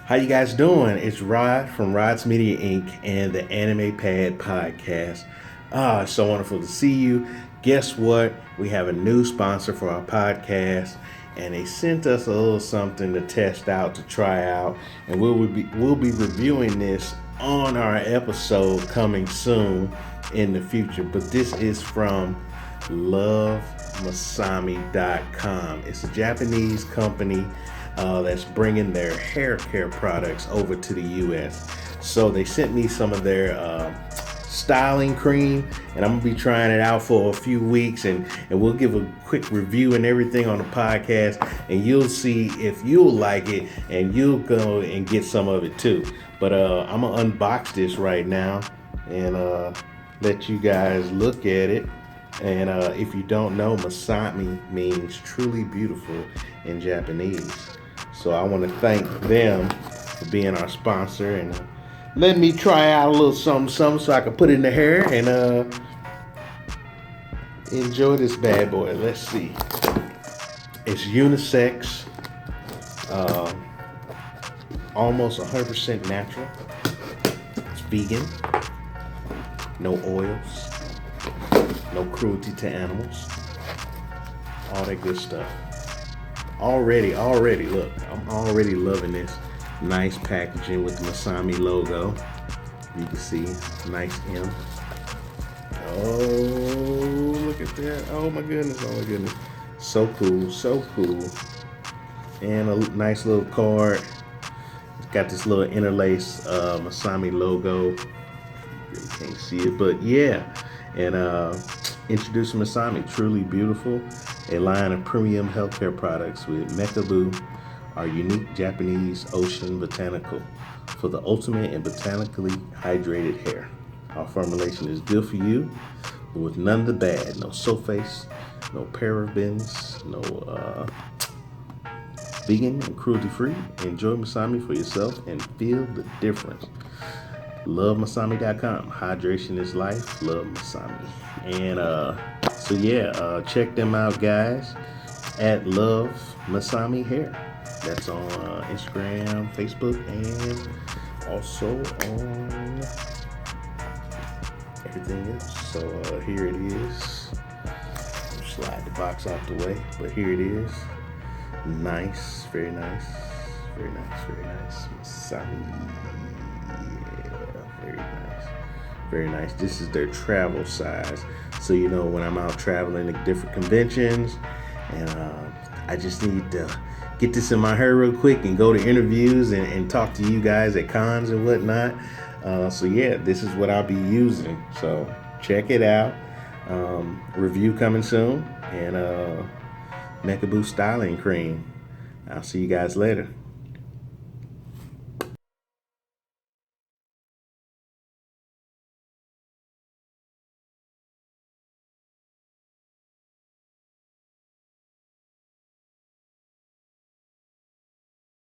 How you guys doing? It's Rod from Rod's Media Inc. and the Anime Pad Podcast. It's so wonderful to see you. Guess what? We have a new sponsor for our podcast, and they sent us a little something to test out, to try out, and we'll be reviewing this on our episode coming soon in the future. But this is from LoveMasami.com. It's a Japanese company that's bringing their hair care products over to the U.S. So they sent me some of their styling cream, and I'm gonna be trying it out for a few weeks, and we'll give a quick review and everything on the podcast, and you'll see if you'll like it, and you'll go and get some of it too. But I'm gonna unbox this right now and let you guys look at it. And if you don't know, Masami means truly beautiful in Japanese. So I want to thank them for being our sponsor and letting me try out a little something so I can put it in the hair and enjoy this bad boy. Let's see. It's unisex, almost 100% natural. It's vegan, no oils, no cruelty to animals, all that good stuff. Already, look, I'm already loving this nice packaging with the Masami logo. You can see, nice M. Oh, look at that. Oh my goodness. So cool. And a nice little card. It's got this little interlace Masami logo. You really can't see it, but yeah. And introducing Masami, truly beautiful, a line of premium healthcare products with Mekabu, our unique Japanese ocean botanical, for the ultimate and botanically hydrated hair. Our formulation is good for you, but with none of the bad. No sulfates, no parabens, no vegan and cruelty-free. Enjoy Masami for yourself and feel the difference. LoveMasami.com. Hydration is life. Love Masami. And check them out, guys, at Love Masami Hair. That's on Instagram, Facebook, and also on everything else. So here it is. Slide the box out the way, but here it is. Nice, very nice. Masami. Very nice. This is their travel size. So, when I'm out traveling to different conventions and I just need to get this in my hair real quick and go to interviews and talk to you guys at cons and whatnot. This is what I'll be using. So check it out. Review coming soon. And Mekabu styling cream. I'll see you guys later.